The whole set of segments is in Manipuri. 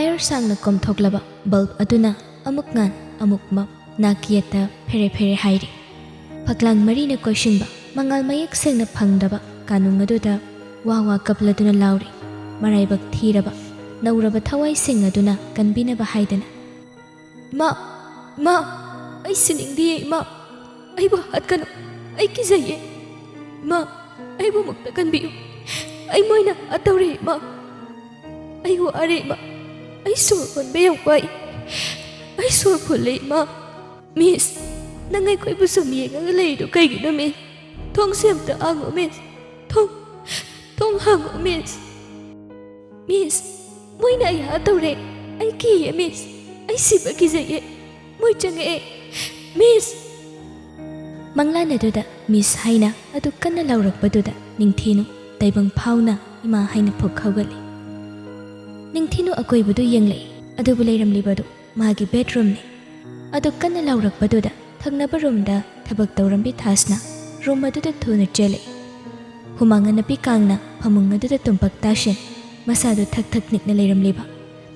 Wire sangna komthoklaba bulb aduna amuk ngan amuk map nakiyata phere phere hairi. Paklang marina koshinba mangal mayak sengna phangdaba kanung aduda wawa kapladuna lauri. Maraibak thiraba nauraba thawai sing aduna kanbinaba haidana. Ma ai siningdi ma ai ba hatkanu ai kizaye ma ai bu mukta kanbiyu ai moina atawre ma ai wa are ma ai sur kon beyang pai ai sur phule ma miss nangai koi bu sami nga lei do kai gi no me thong sem ta ang miss thong hang miss moina ya atawre ai ki miss ai siba kizaye moi change miss Manglan aduda Miss Haina adu kanna laurakpaduda Ningthinu taibang phauna ima haina phokhagali. Ningthinu akoibudu yenglei adubu leiramlibadu magi bedroom ne. Adu kanna laurakpaduda thagnaba roomda thabak tawrambi thasna room aduda thuna chele. Humanga napi kangna phamung aduda tumpak tashen masadu thak nikna leiramliba.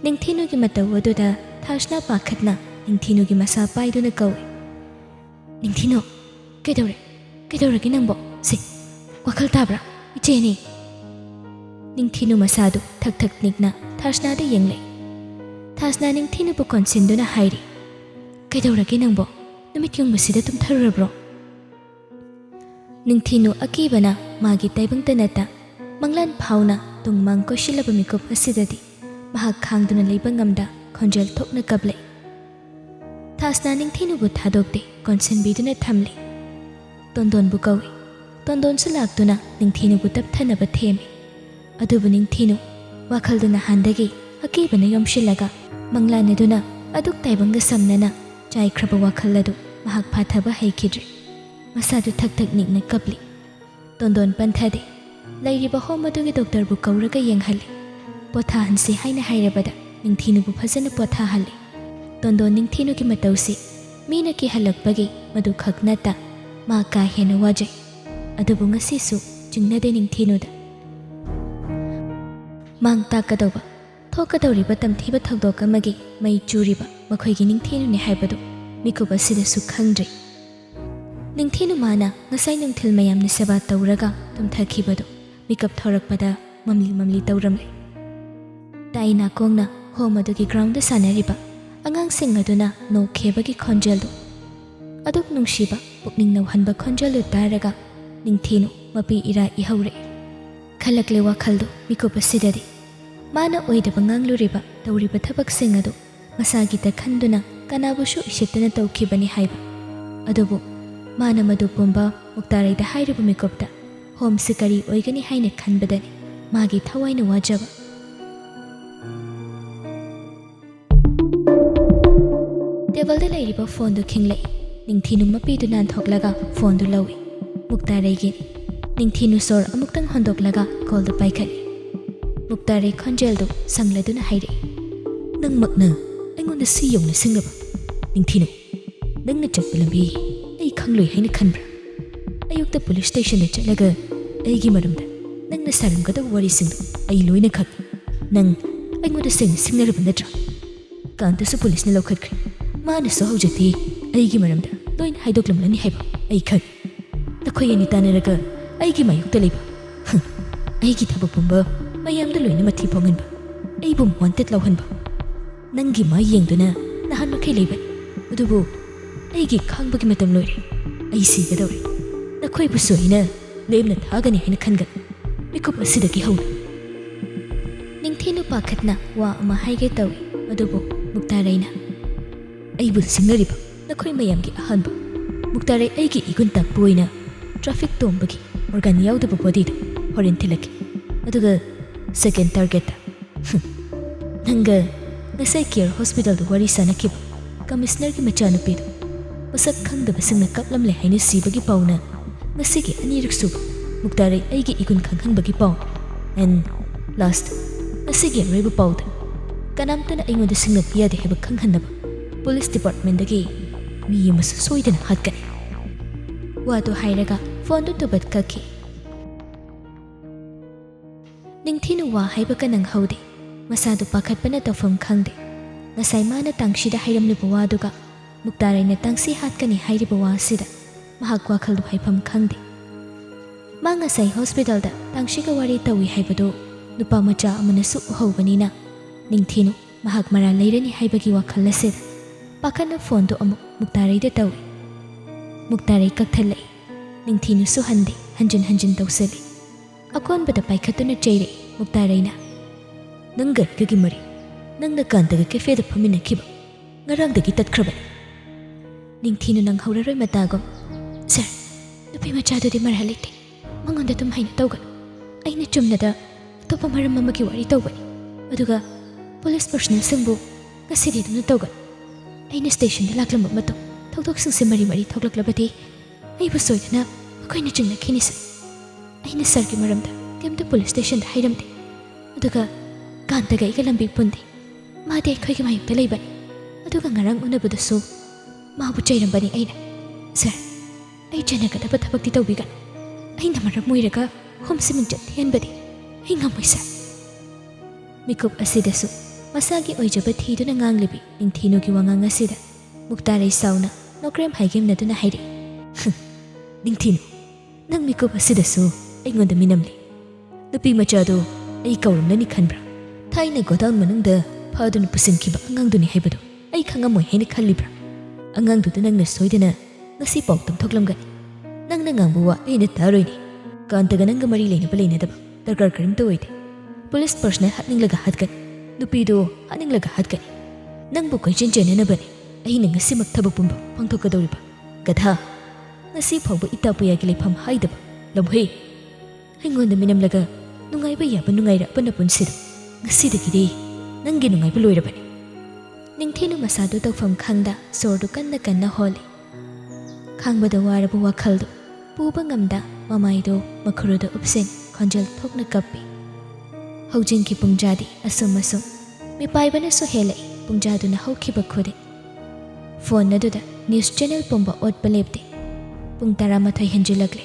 Ningthinu gi mataw aduda thasna pakhatna Ningthinu gi masa paiduna kawi. Ningthinu Kaidaure ginangbo si wakal tabra icheni Ningthinu masadu thak nikna thasna da yenglei thasna Ningthinu bu konsinduna hairi Kaidaure ginangbo namit yung masida tumtharabro Ningthinu akibana magi taibang tanata manglan phauna tungmang ko silaba mikup asidadi mahak khangduna leiba ngamda khonjel thokna kablei thasna Ningthinu bu thadokte konsinbiduna thamli Tondon bu kawi tondon salaktuna Ningthinu bu tapthanaba themi adubu Ningthinu wakalduna handagi akibana yomshilaga manglanaduna aduk taibanga samnana chaikraba wakalladu mahak phathaba haikidri masadu thak nikna kapli tondon panthade lairiba homadugi doctor bu kauraga yenghali potha hansi haina hairabada Ningthinu bu phajana potha hali tondon Ningthinu ki matausi mina ki halakpagi madu khaknata ma ka hena wajai adubu ngasisu jingnade Ningthinuda mang takadawba thokadawriba tamthiba thakdok amagi mai churiba makhoigi Ningthinu ne haibadu mikuba sidasu khangdri Ningthinu mana ngasai nungthil mayam ni seba tawraga tumthakhibadu mikap thorakpada mamli tawramle taina kongna homadugi ground da sanariba angang sing aduna no khebagi khonjeldu aduk nungshiba pukning nauhanba khonjalu taraga Ningthinu mapi ira ihaure khalakle wakhaldu mikupa sidadi mana oidaba ngangluriba tawriba thabak singadu masagi ta khanduna kanabushu ishittana tawkhibani haiba adubu mana madu pumba muktarai da hairiba mikupta home sikari oigani haina khanbadani magi thawaina wajaba table da lairiba phone du khinglai Ningthinu mapi du nan thoklaga phone du lawi muktarai gi Ningthinu sor amuktang hondoklaga call du paikhani muktarai khonjel du sangladuna haire nang makna aingonda si yongna singraba Ningthinu nangna chakpalambi ai khangloi haina khanbra ayukta police station da chalaga aigi maramda nangna saramgada wari singdu ai loina khak nang aingonda singnaraba natra kanta su police na lokhatkri mana so hojati aigi maramda loin haidoklamlani haiba ai khak takhoi ani tanaraga aigi mayukta leiba aigi thabak pumba mayamda loina mathi ponganba aibum wanted lawhanba nangi ma yengduna nahan makhai leiba adubu aigi khangbagi matam loire ai sigadawre takhoi bu soina lemna thagani haina khangan mikup asidagi hauna Ningthinu pakhatna wa ama haige tawi adubu muktaraina aibu singnariba nakhoi mayamgi ahanba muktarai aigi igun takpuina traffic tombagi organ yaudaba body da horin thilaki aduga second target nanga ngasai care hospital du wari sanakiba commissioner gi machanupi du masak khangdaba singna kaplamle haina sibagi pauna ngasigi aniriksu muktarai aigi igun khanghanbagi pau and last ngasigi reba pauda kanamtana aingoda singna piyade heba khanghanaba Police Department dagi mi mas soidana hatkani wado hairaga phone du tubat kaki Ningthinu wa haiba kanang haudi masadu pakhatpana tawfam khangde ngasai mana tangshida hairamliba waduga muktarayna tangsi hatkani hairiba wasida mahak wakhaldu haifam khangde ma ngasai hospital da tangshiga wari tawi haibado nupa macha amanasu uhaubanina ningthinu mahak mara leirani haibagi wakhal asida pakhana phone do amuk muktarai da tawi muktarai kakthalai ningthinu su hande hanjin tawsali akon bada paikhatuna chaire muktarayna nanga gagi mari nangna kantaga cafe da phamina khiba ngarang dagi tatkhraban ningthinu nang hauraroi matagom sir nupi macha do di marhalite mangonda tum haina tawgan aina chumnada topa maram mamaki wari tawbani aduga police personnel singbu ngasidi dum tawgan aina station da laklamba mato thokdok sing se mari thoklaklabati aibu soidana makoina chungna khinisa aina sir ki maramda kemta police station da hairamde aduga kantaga iga lambi pundi made khoi ki mayukta leibani aduga ngarang unabudasu mabu chairambani aina sir ai chana kadaba thabakti tawbigan aina maram moiraga home siming chat henbadi ai ngamoi sir mikup asidasu masagi oijaba thiduna nganglibi ningthinu ki wangang asida muktarai sauna nokrem haigem naduna hairi ningthinu nang mikup asidasu aingonda minamli nupi machado ai kauramnani khanbra thaina godown manungda phaduna pusinkiba angangduni haibadu ai khangamoi hena khallibra angangdu nangna soidana ngasi pawtam thoklamgani nangna ngangbu wa aina taroini kantaga nanga mari leina daba darkar karimta oide police personnel hatninglaga hatkan nupido hatninglaga hatkani nangbu koichin chenenabani aina ngasimak thabak pumba pangthokadoriba gadha ngasi phawba itapuyagi lepham haidaba lamhei aingonda minamlaga nungaiba yaba nungaira apana punsidu ngasidagide nangi nungaiba loirabani ningthinu masadu tawfam khangda sordu kanna holi khangbada warabu wakhaldu puba ngamda mamaido makhuruda upsen khonjal thokna kappi haujinki pungjadi asum mipaibana so helai pungjaduna haukiba khode phone naduda news channel pomba otpa lepte pung 12 henjilagle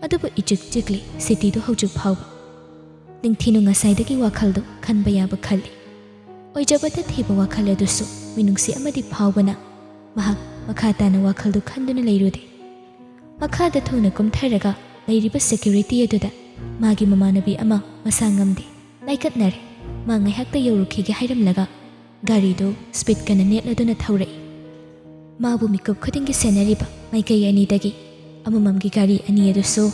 adubu ichik chikli city do haujuk phawba ningthinu ngasaidagi wakhaldu khanba yaba khalli oijabata thiba wakhal adusu minungsi amadi phawbana mahak makhatana wakhaldu khanduna leirude makhada thona kumtharaga leiriba security aduda magi mamanabi ama masangamde laikatnare ma ngaihakta yorukhige hairamlaga gari do speed kana netladuna thaurai mabu mikap khudingi senariba maikai ani dagi amamamgi gari ani adusu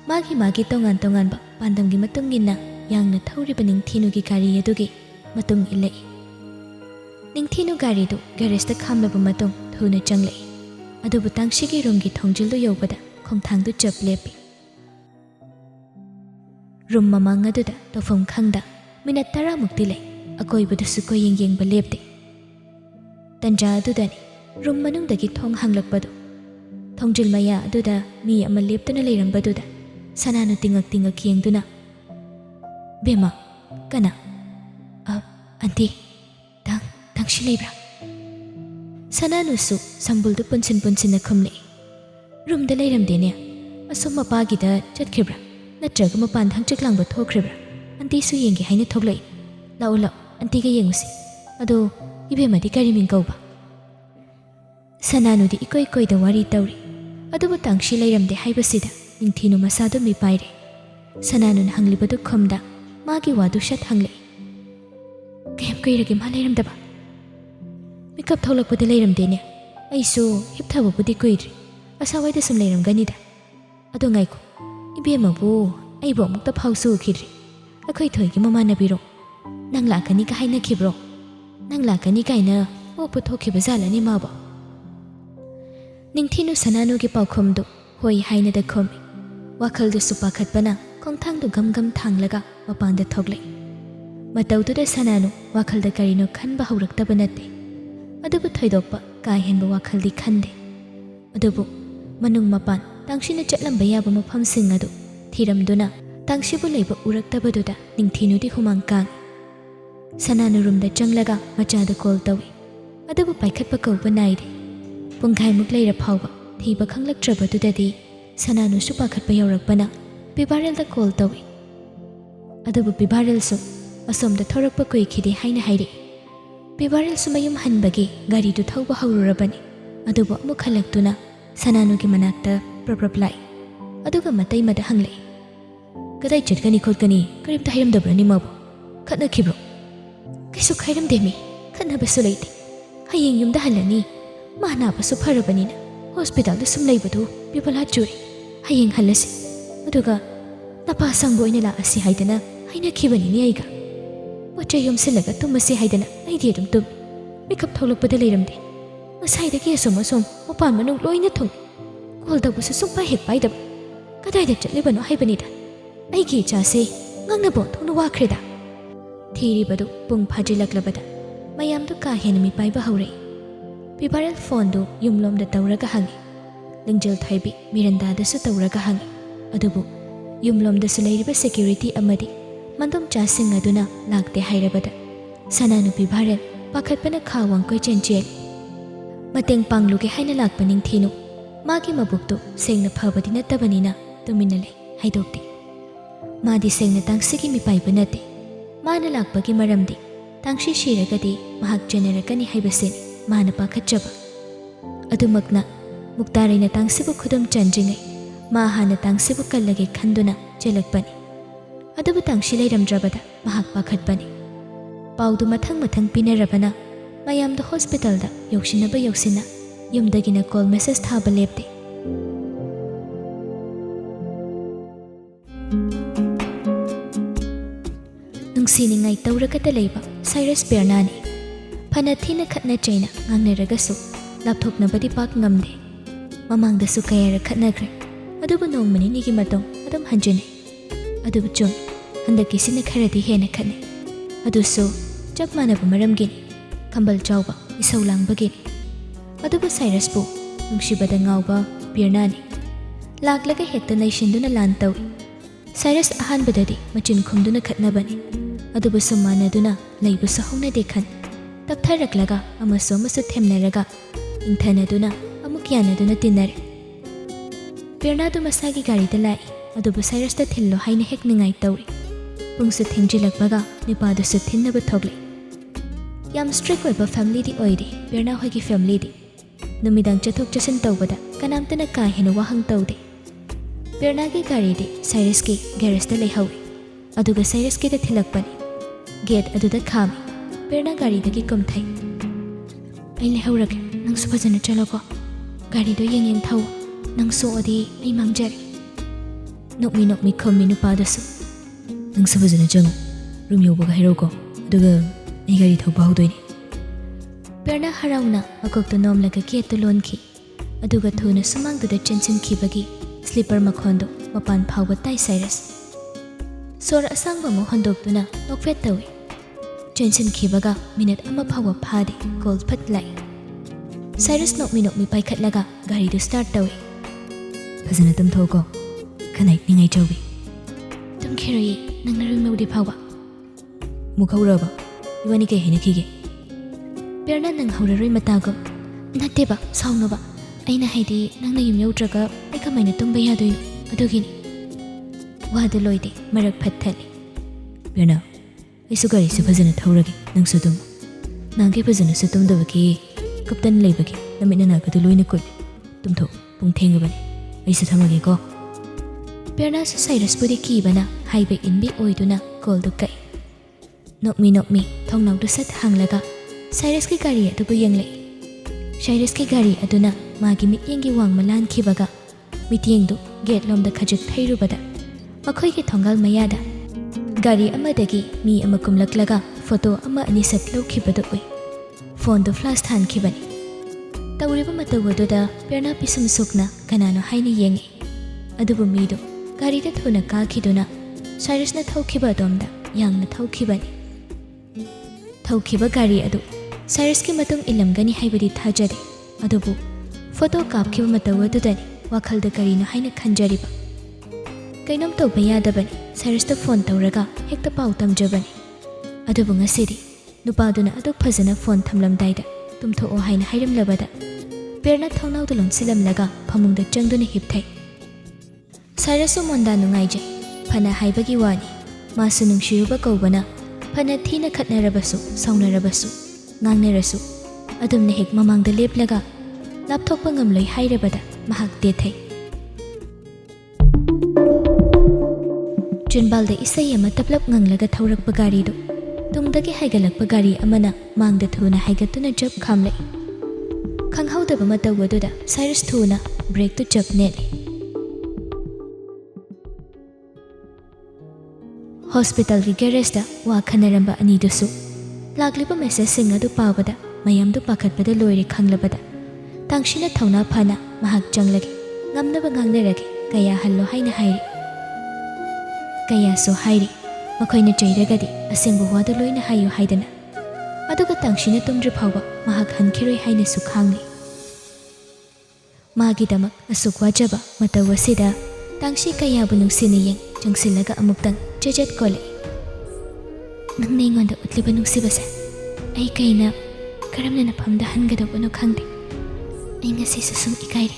magi tongan ba pandamgi matungina yangna thauriba ningthinugi gari adugi matung ilai ningthinu gari do garage ta khamlaba matung thuna changlai adubu tangshigi room gi thongjildu yobada khongthangdu chap lepi room mamang aduda tofam khangda minat 10 mukti lai akoibadu su ko yeng ba lepte tanja adudani room manungdagi thong hanglakpadu thongjil maya aduda mi ama leptana leirambadu sananu tingak yengduna bema kana auntie tangshi leibra sananu su sambuldu punsin khumle room da leiramdene asum mapagida chatkhibra natraga mapan thangchiklangba thokhribra auntie su yengi haina thoklai lau auntie ga yengusi ado ibemadi kari ming kauba sananu di ikoi da wari tawri adubu tangshi leiramde haibasida ningthinu masadu mi paire sananu hanglibadu khomda magi wadu shat hanglei kayam kairage ma leiramdaba mikap tholakpudi leiramdene aisu hipthababudi koidri asawaida sum leiramganida ado ngaiko ibemabu aibo mukta phausu khidri akhoi thoigi mamanabiro nang lakani ka haina khibro nang lakani kaina o puthokhiba zalani maba ningthinu sananu gi paukhomdu hoi haina da khomi wakhaldu supakhatpana khongthangdu gam thanglaga mapanda thoklai mataududa sananu wakhalda karino khanba haurakta natte adubu thoidokpa ka henba wakhaldi khande adubu manung mapan tangshina chatlamba yaba mafam sing adu thiramduna tangshibu leiba uraktabaduda ningthinudi humang kang sananu rumda changlaga machada call tawi adubu paikhatpa kauba naide punghai muk leira phawba thiba khanglaktrabadudadi sananu su pakhatpa yaurakpana bibarel da call tawi adubu bibarel su asomda thorakpa kuikhide haina hairi Bibarel sumayum hanbagi gari du thauba haururabani adubu amuk halaktuna Sananugi manakta proproplai aduga matai mada hanglei kadai chitgani khotgani karimta hiramdabrani mabu khatna khibro kaisu khairamdemi khatna basu leite hayeng yumda halani mana basu pharabanina hospital da sum leibadu bibala churi hayeng halasi aduga napa sangbo ina la asi haidana haina khibani ni aiga wacha yum silaga tumasi haidana aidi dum tum makeup tholokpada leiramde asai da ke somasom opan manung loina thong kol da busu sumpa hek pai da kadai da chatlibano haibanida aigi chase ngangna bo thonu wakreda thiri badu pung phajilaklabada mayam du ka henmi pai ba haure Bibarel phone du yumlom da tawraga hangi lingjel thaibi miranda da su tawraga hangi adubu yumlom da su leiriba security amadi mandom cha sing aduna lakte hairabada Sananu Bibarel pakhatpana khawang koi chenchel mateng pangluge haina lakpaning thinu magi mabuktu sengna phabadi nattabanina tuminale haidokti madi sengna tangsigi mi paiba nate mana lakpagi maramdi tangshi shiragadi mahak generakani haibaseni mana pakhatjaba adumakna muktarina tangsibu khudum chanjingai ma hana tangsibu kallage khanduna chelakpani adubu tangshi leiramdrabada mahak pakhatpani paudu mathang mathang pinarabana mayamda hospital da yoksinaba yoksina yumdagina call message thaba lepte nungsiningai tawrakata leiba Cyrus Bernani phana thina khatna chaina ngangnaragasu lapthoknabadi pak ngamde mamangdasu kayara khatnagre adubu nongmani nigi matong adam hanjene adubu chum handaki sina kharadi hena khatne adusu chap manabu maramgini kambal chawba isau langbagini adubu Cyrus bu nungshibada ngawba Bernani laklaga hekta naishinduna lan tawi Cyrus ahanbadadi machin khumduna khatnabani adubu sumanaduna leibu sahona dekhan taptharaklaga amaso masu themnaraga ingthanaduna amuk yanaduna tinare Bernadu masagi gari da lai adubu Cyrus ta thillo haina hekningai tawi pungsu thengjilakbaga nipadu su thinnaba thogle yam strict oiba family di oide Berna hoigi family di numidang chathok chasin tawbada kanamtana ka hena wahang tawde Berna gi gari di Cyrus ki garage da leihawi aduga Cyrus ki da thilakpani gate aduda khami Berna gari da gi komthai ai lehaurake nang su phajana chalako gari do yeng thau nang so adi ai mangjari nokmi khomi nu padasu nang su phajana chang room yobaga heroko aduga ai gari thauba haudoini Berna harauna akokto nomlaga gate to lonki aduga thuna sumangduda chensin khibagi slipper makhondo mapan phawba tai Cyrus sora asangba mo hondoktuna nokpet tawi chensin khibaga minute ama phawa phade call phat lai Cyrus nokmi paikhatlaga gari du start tawi phajana tam thoko khanai ningai chawbi tum kheroi nangna rumudi phawa mukhauraba iwani ke hena khige Berna nang hauraroi matagam nateba saunaba aina haidi nangna yum yautraga ai kamaina tumba yadoino adugini wadu loide marak phathali Berna aisu gari se phajana thauragi nang sudum nange phajana sudum dabaki kaptan leibagi namina na kadu loina kul tumtho pung thengabani aisa thamage ko Berna su Cyrus pudi kibana haibe inbi oiduna call du kai nokmi thongnau du sat hanglaga Cyrus ki gari adubu yenglei Cyrus ki gari aduna magi mityengi wang malan khibaga mityeng du gate lom da khajik thairubada makhoi ki thongal mayada gari amadagi mi amakumlaklaga photo ama ani sat laukhibadu oi phone du flash than khibani tawriba matawaduda Berna pisum sukna kanano haini yengi adubu mi du gari da thuna ka khiduna Cyrus na thaukiba domda yang na thaukibani thaukiba gari adu Cyrus ki matung ilamgani haibadi thajade adubu photo kapkiba matawadudani wakhalda gari no haina khanjariba kainom to bayadabani Cyrus ta phone tawraga hekta pau tamjabani adubu ngasidi nupaduna aduk phajana phone thamlamdaida tumtho o haina hairam labada Berna thongnau dulon silamlaga phamungda changduna hipthai Cyrus monda nungaije phana haibagi wani masu nungshiyuba kawbana ꯐꯅ ꯊꯤꯅ ꯈꯠꯅꯔꯕꯁꯨ ꯁꯥꯎꯅꯔꯕꯁꯨ ꯉꯥꯡꯅꯔꯁꯨ ꯑꯗꯨꯝꯅ ꯍꯦꯛ ꯃꯃꯥꯡꯗ ꯂꯦꯞꯂꯒ ꯂꯥꯞꯊꯣꯛꯄ ꯉꯝꯂꯣꯏ ꯍꯥꯏꯔꯕꯗ ꯃꯍꯥꯛ ꯇꯦꯊꯩ꯫ ꯆꯨꯟꯕꯥꯜꯗ ꯏꯁꯩ ꯑꯃ ꯇꯞꯂꯞ ꯉꯪꯂꯒ ꯊꯧꯔꯛꯄ ꯒꯥꯔꯤꯗꯨ ꯇꯨꯡꯗꯒꯤ ꯍꯥꯏꯒꯠꯂꯛꯄ ꯒꯥꯔꯤ ꯑꯃꯅ ꯃꯥꯡꯗ ꯊꯨꯅ ꯍꯥꯏꯒꯠꯇꯨꯅ ꯖꯞ ꯈꯥꯝꯂꯛꯏ꯫ ꯈꯪꯍꯧꯗꯕ ꯃꯇꯧ ꯑꯗꯨꯗ ꯁꯥꯏꯔꯁ ꯊꯨꯅ ꯕ꯭ꯔꯦꯛꯇꯨ ꯖꯞ ꯅꯦꯠꯂꯤ꯫ ꯍꯣꯁꯄꯤꯇꯥꯜꯒꯤ ꯒꯦꯔꯦꯖꯇ ꯋꯥ ꯈꯟꯅꯔꯝꯕ ꯑꯅꯤꯗꯨꯁꯨ ꯂꯥꯛꯂꯤꯕ ꯃꯦꯁꯦꯖꯁꯤꯡ ꯑꯗꯨ ꯄꯥꯕꯗ ꯃꯌꯥꯝꯗꯨ ꯄꯥꯈꯠꯄꯗ ꯂꯣꯏꯔꯦ ꯈꯪꯂꯕꯗ ꯇꯥꯡꯁꯤꯅ ꯊꯧꯅꯥ ꯐꯅ ꯃꯍꯥꯛ ꯆꯪꯂꯒꯦ, ꯉꯝꯅꯕ ꯉꯥꯡꯅꯔꯒꯦ, ꯀꯌꯥ ꯍꯜꯂꯣ ꯍꯥꯏꯅ ꯍꯥꯏꯔꯤ꯫ ꯀꯌꯥꯁꯨ ꯍꯥꯏꯔꯤ ꯃꯈꯣꯏꯅ ꯆꯩꯔꯒꯗꯤ ꯑꯁꯦꯡꯕ ꯋꯥꯗꯨ ꯂꯣꯏꯅ ꯍꯥꯏꯌꯨ ꯍꯥꯏꯗꯅ, ꯑꯗꯨꯒ ꯇꯥꯡꯁꯤꯅ ꯇꯨꯝꯗ꯭ꯔꯤ ꯐꯥꯎꯕ ꯃꯍꯥꯛ ꯍꯟꯈꯤꯔꯣꯏ ꯍꯥꯏꯅꯁꯨ ꯈꯥꯡꯂꯤ꯫ ꯃꯥꯒꯤꯗꯃꯛ ꯑꯁꯨꯛ ꯋꯥꯖꯕ ꯃꯇꯧ ꯑꯁꯤꯗ ꯇꯥꯡꯁꯤ ꯀꯌꯥꯕꯨ ꯅꯨꯡꯁꯤꯅ ꯆꯪꯁꯤꯜꯂꯒ ꯑꯃꯨꯛꯇꯪ ꯆꯦꯖꯦꯠ ꯀꯣꯜꯂꯛꯏ꯫ ꯅꯪꯅ ꯑꯩꯉꯣꯟꯗ ꯎꯠꯂꯤꯕ ꯅꯨꯡꯁꯤꯕꯁꯦ ꯑꯩ ꯀꯩꯅ ꯀꯔꯝꯅ ꯅꯐꯝꯗ ꯍꯟꯒꯗꯧꯕꯅꯣ ꯈꯪꯗꯦ꯫ ꯑꯩ ꯉꯁꯤꯁꯨ ꯁꯨꯝ ꯏꯀꯥꯏꯔꯤ꯫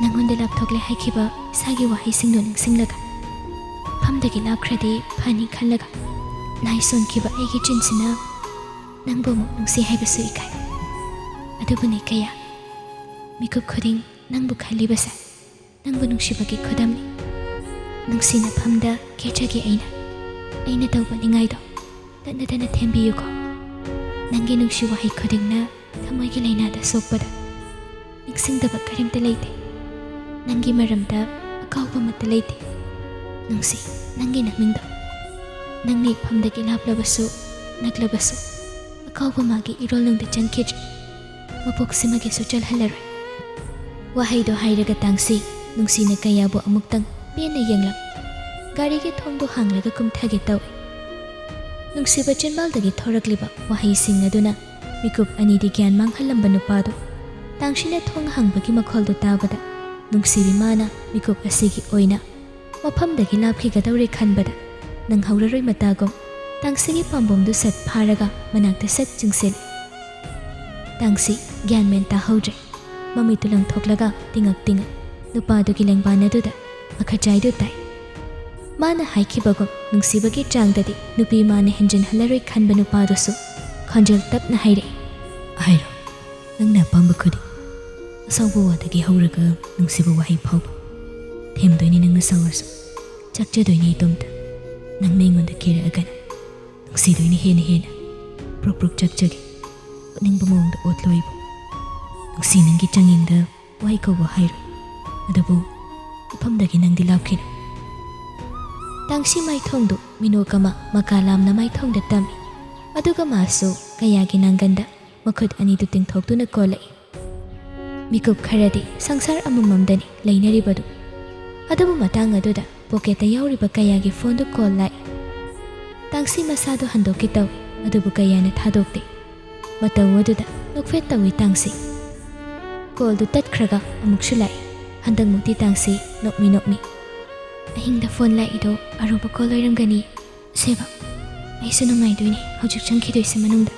ꯅꯪꯉꯣꯟꯗ ꯂꯥꯞꯊꯣꯛꯂꯦ ꯍꯥꯏꯈꯤꯕ ꯏꯁꯥꯒꯤ ꯋꯥꯍꯩꯁꯤꯡꯗꯨ ꯅꯤꯡꯁꯤꯡꯂꯒ ꯃꯐꯝꯗꯒꯤ ꯂꯥꯞꯈ꯭ꯔꯗꯤ ꯐꯅꯤ ꯈꯜꯂꯒ ꯅꯥꯏ ꯁꯣꯟꯈꯤꯕ ꯑꯩꯒꯤ ꯆꯤꯟꯁꯤꯅ ꯅꯪꯕꯨ ꯑꯃꯨꯛ ꯅꯨꯡꯁꯤ ꯍꯥꯏꯕꯁꯨ ꯏꯀꯥꯏ꯫ ꯑꯗꯨꯕꯨꯅꯦ ꯀꯌꯥ, ꯃꯤꯀꯨꯞ ꯈꯨꯗꯤꯡ ꯅꯪꯕꯨ ꯈꯜꯂꯤꯕꯁꯦ ꯅꯪꯕꯨ ꯅꯨꯡꯁꯤꯕꯒꯤ ꯈꯨꯗꯝꯅꯤ꯫ ꯅꯨꯡꯁꯤꯅꯐꯝꯗ ꯀꯦꯖꯒꯦ ꯑꯩꯅ ꯇꯧꯕ ꯅꯤꯡꯉꯥꯏꯗꯣ ꯇꯠꯅ ꯇꯠꯅ ꯊꯦꯝꯕꯤꯌꯨꯀꯣ꯫ ꯅꯪꯒꯤ ꯅꯨꯡꯁꯤ ꯋꯥꯍꯩ ꯈꯨꯗꯤꯡꯅ ꯊꯃꯣꯏꯒꯤ ꯂꯩꯅꯥꯗ ꯁꯣꯛꯄꯗ ꯅꯤꯡꯁꯤꯡꯗꯕ ꯀꯔꯤꯝꯇ ꯂꯩꯇꯦ꯫ ꯅꯪꯒꯤ ꯃꯔꯝꯗ ꯑꯀꯥꯎꯕ ꯑꯃꯠꯇ ꯂꯩꯇꯦ꯫ ꯅꯨꯡꯁꯤ ꯅꯪꯒꯤ ꯅꯃꯤꯡꯗꯣ꯫ ꯅꯪꯅ ꯏꯐꯝꯗꯒꯤ ꯂꯥꯞꯂꯕꯁꯨ ꯅꯛꯂꯕꯁꯨ ꯑꯀꯥꯎꯕ ꯃꯥꯒꯤ ꯏꯔꯣꯜꯅꯨꯡꯗ ꯆꯟꯈꯤꯗ꯭ꯔꯦ, ꯃꯄꯣꯛꯁꯤꯃꯒꯤꯁꯨ ꯆꯜꯍꯜꯂꯔꯣꯏ꯫ ꯋꯥꯍꯩꯗꯣ ꯍꯥꯏꯔꯒ ꯇꯥꯡꯁꯤ ꯅꯨꯡꯁꯤꯅ ꯀꯌꯥꯕꯨ ꯑꯃꯨꯛꯇꯪ ꯄꯦꯟꯅ ꯌꯦꯡꯂꯝ ꯒꯥꯔꯤꯒꯤ ꯊꯣꯡꯗꯣ ꯍꯥꯡꯂꯒ ꯀꯨꯝꯊꯒꯦ ꯇꯧꯏ꯫ ꯅꯨꯡꯁꯤꯕ ꯆꯤꯟꯕꯥꯜꯗꯒꯤ ꯊꯣꯔꯛꯂꯤꯕ ꯋꯥꯍꯩꯁꯤꯡ ꯑꯗꯨꯅ ꯃꯤꯀꯨꯞ ꯑꯅꯤꯗꯤ ꯒ꯭ꯌꯥꯟ ꯃꯥꯡꯍꯜꯂꯝꯕ ꯅꯨꯄꯥꯗꯨ ꯇꯥꯡꯁꯤꯅ ꯊꯣꯡ ꯍꯥꯡꯕꯒꯤ ꯃꯈꯣꯜꯗꯨ ꯇꯥꯕꯗ ꯅꯨꯡꯁꯤꯕꯤ ꯃꯥꯅ ꯃꯤꯀꯨꯞ ꯑꯁꯤꯒꯤ ꯑꯣꯏꯅ ꯃꯐꯝꯗꯒꯤ ꯂꯥꯞꯈꯤꯒꯗꯧꯔꯦ ꯈꯟꯕꯗ ꯅꯪꯍꯧꯔꯔꯣꯏ ꯃꯇꯥꯒꯨꯝ ꯇꯥꯡꯁꯤꯒꯤ ꯄꯥꯝꯕꯣꯝꯗꯨ ꯁꯠ ꯐꯥꯔꯒ ꯃꯅꯥꯛꯇ ꯁꯠ ꯆꯤꯡꯁꯤꯜꯂꯤ꯫ ꯇꯥꯡꯁꯤ ꯒ꯭ꯌꯥꯟ ꯃꯦꯟ ꯇꯥꯍꯧꯗ꯭ꯔꯦ꯫ ꯃꯃꯤꯠꯇꯨ ꯂꯪꯊꯣꯛꯂꯒ ꯇꯤꯡꯉꯛ ꯅꯨꯄꯥꯗꯨꯒꯤ ꯂꯦꯡꯕꯥꯟ ꯑꯗꯨꯗ ꯃꯈꯆꯥꯏꯗꯨ ꯇꯥꯏ꯫ ꯃꯥꯅ ꯍꯥꯏꯈꯤꯕꯒꯨꯝ ꯅꯨꯡꯁꯤꯕꯒꯤ ꯆꯥꯡꯗꯗꯤ ꯅꯨꯄꯤ ꯃꯥꯅ ꯍꯦꯟꯖꯤꯟꯍꯜꯂꯔꯣꯏ ꯈꯟꯕ ꯅꯨꯄꯥꯗꯨꯁꯨ ꯈꯣꯟꯖꯦꯜ ꯇꯞꯅ ꯍꯥꯏꯔꯛꯏ꯫ ꯍꯥꯏꯔꯣ, ꯅꯪꯅ ꯑꯄꯥꯝꯕ ꯈꯨꯗꯤꯡ, ꯑꯁꯥꯎꯕ ꯋꯥꯗꯒꯤ ꯍꯧꯔꯒ ꯅꯨꯡꯁꯤꯕ ꯋꯥꯍꯩ ꯐꯥꯎꯕ ꯊꯦꯝꯗꯣꯏꯅꯤ ꯅꯪꯅ ꯁꯥꯎꯔꯁꯨ, ꯆꯥꯛꯆꯗꯣꯏꯅꯤ ꯏꯇꯣꯝꯇ꯫ ꯅꯪꯅ ꯑꯩꯉꯣꯟꯗ ꯀꯤꯔꯛꯑꯒꯅ ꯅꯨꯡꯁꯤꯗꯣꯏꯅꯤ ꯍꯦꯟꯅ ꯄ꯭ꯔꯣꯛ ꯆꯥꯛꯆꯒꯦ, ꯎꯠꯅꯤꯡꯕ ꯃꯑꯣꯡꯗ ꯑꯣꯠꯂꯣꯏꯕꯨ꯫ ꯅꯨꯡꯁꯤ ꯅꯪꯒꯤ ꯆꯥꯡꯌꯦꯡꯗ ꯋꯥꯍꯩ ꯀꯧꯕ ꯍꯥꯏꯔꯣꯏ, ꯑꯗꯨꯕꯨ ꯃꯐꯝꯗꯒꯤ ꯅꯪꯗꯤ ꯂꯥꯞꯈꯤꯅꯨ꯫ ꯇꯥꯡꯁꯤ ꯃꯥꯏꯊꯣꯡꯗꯨ ꯃꯤꯅꯣꯛ ꯑꯃ ꯃꯀꯥ ꯂꯥꯝꯅ ꯃꯥꯏꯊꯣꯡꯗ ꯇꯝꯃꯤ꯫ ꯑꯗꯨꯒ ꯃꯥꯁꯨ ꯀꯌꯥꯒꯤ ꯅꯥꯡꯒꯟꯗ ꯃꯈꯨꯠ ꯑꯅꯤꯗꯨ ꯇꯤꯡꯊꯣꯛꯇꯨꯅ ꯀꯣꯜꯂꯛꯏ꯫ ꯃꯤꯀꯨꯞ ꯈꯔꯗꯤ ꯁꯪꯁꯥꯔ ꯑꯃꯃꯝꯗꯅꯤ ꯂꯩꯅꯔꯤꯕꯗꯨ, ꯑꯗꯨꯕꯨ ꯃꯇꯥꯡ ꯑꯗꯨꯗ ꯄꯣꯀꯦꯠꯇ ꯌꯥꯎꯔꯤꯕ ꯀꯌꯥꯒꯤ ꯐꯣꯟꯗꯨ ꯀꯣꯜ ꯂꯥꯛꯏ꯫ ꯇꯥꯡꯁꯤ ꯃꯁꯥꯗꯨ ꯍꯟꯗꯣꯛꯀꯦ ꯇꯧꯏ, ꯑꯗꯨꯕꯨ ꯀꯌꯥꯅ ꯊꯥꯗꯣꯛꯇꯦ꯫ ꯃꯇꯧ ꯑꯗꯨꯗ ꯅꯣꯛꯐꯦꯠ ꯇꯧꯏ ꯇꯥꯡꯁꯤ꯫ ꯀꯣꯜꯗꯨ ꯇꯠꯈ꯭ꯔꯒ ꯑꯃꯨꯛꯁꯨ ꯂꯥꯛꯏ꯫ ꯍꯟꯗꯛꯃꯨꯛꯇꯤ ꯇꯥꯡꯁꯤ ꯅꯣꯛꯃꯤ꯫ ꯑꯍꯤꯡꯗ ꯐꯣꯟ ꯂꯥꯛꯏꯗꯣ ꯑꯔꯨꯕ ꯀꯣꯜ ꯑꯣꯏꯔꯝꯒꯅꯤ ꯁꯦꯕ, ꯑꯩꯁꯨ ꯅꯨꯡꯉꯥꯏꯗꯣꯏꯅꯤ ꯍꯧꯖꯤꯛ ꯆꯪꯈꯤꯗꯣꯏꯁꯦ ꯃꯅꯨꯡꯗ꯫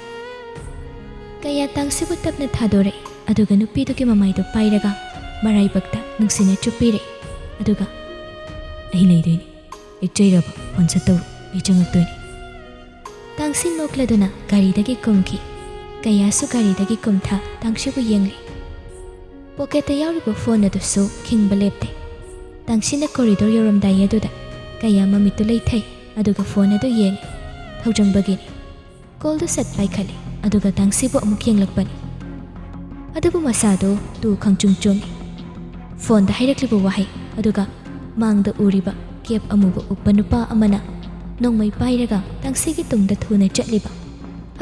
ꯀꯌꯥ ꯇꯥꯡꯁꯤꯕꯨ ꯇꯞꯅ ꯊꯥꯗꯣꯔꯛꯏ, ꯑꯗꯨꯒ ꯅꯨꯄꯤꯗꯨꯒꯤ ꯃꯃꯥꯏꯗꯨ ꯄꯥꯏꯔꯒ ꯃꯔꯥꯏꯕꯛꯇ ꯅꯨꯡꯁꯤꯅ ꯆꯨꯞꯄꯤꯔꯛꯏ꯫ ꯑꯗꯨꯒ ꯑꯩ ꯂꯩꯗꯣꯏꯅꯤ, ꯍꯦꯛ ꯆꯩꯔꯕ ꯐꯣꯟ ꯁꯠꯇꯧꯔꯣ, ꯑꯩ ꯆꯪꯉꯛꯇꯣꯏꯅꯤ꯫ ꯇꯥꯡꯁꯤ ꯅꯣꯛꯂꯗꯨꯅ ꯒꯥꯔꯤꯗꯒꯤ ꯀꯨꯝꯈꯤ꯫ ꯀꯌꯥꯁꯨ ꯒꯥꯔꯤꯗꯒꯤ ꯀꯨꯝꯊ ꯇꯥꯡꯁꯤꯕꯨ ꯌꯦꯡꯂꯤ꯫ ꯄꯣꯀꯦꯠꯇ ꯌꯥꯎꯔꯤꯕ ꯐꯣꯟ ꯑꯗꯨꯁꯨ ꯈꯤꯡꯕ ꯂꯦꯞꯇꯦ꯫ ꯇꯥꯡꯁꯤꯅ ꯀꯣꯔꯤꯗꯣꯔ ꯌꯧꯔꯝꯗꯥꯏ ꯑꯗꯨꯗ ꯀꯌꯥ ꯃꯃꯤꯠꯇꯨ ꯂꯩꯊꯩ, ꯑꯗꯨꯒ ꯐꯣꯟ ꯑꯗꯨ ꯌꯦꯡꯉꯤ꯫ ꯊꯧꯖꯪꯕꯒꯤꯅꯤ꯫ ꯀꯣꯜꯗꯨ ꯁꯠ ꯄꯥꯏꯈꯠꯂꯤ, ꯑꯗꯨꯒ ꯇꯥꯡꯁꯤꯕꯨ ꯑꯃꯨꯛ ꯌꯦꯡꯂꯛꯄꯅꯤ꯫ ꯑꯗꯨꯕꯨ ꯃꯁꯥꯗꯨ ꯇꯨ ꯈꯪꯆꯨꯡ ꯆꯨꯡꯉꯤ꯫ ꯐꯣꯟꯗ ꯍꯥꯏꯔꯛꯂꯤꯕ ꯋꯥꯍꯩ, ꯑꯗꯨꯒ ꯃꯥꯡꯗ ꯎꯔꯤꯕ ꯀꯦꯞ ꯑꯃꯨꯕ ꯎꯞꯄ ꯅꯨꯄꯥ ꯑꯃꯅ ꯅꯣꯡꯃꯩ ꯄꯥꯏꯔꯒ ꯇꯥꯡꯁꯤꯒꯤ ꯇꯨꯡꯗ ꯊꯨꯅ ꯆꯠꯂꯤꯕ,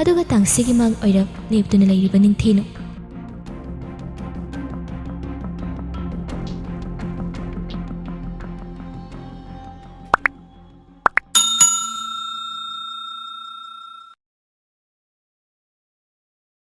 ꯑꯗꯨꯒ ꯇꯥꯡꯁꯤꯒꯤ ꯃꯥꯡ ꯑꯣꯏꯔꯞ ꯂꯦꯞꯇꯨꯅ ꯂꯩꯔꯤꯕ ꯅꯤꯡꯊꯤꯅꯨ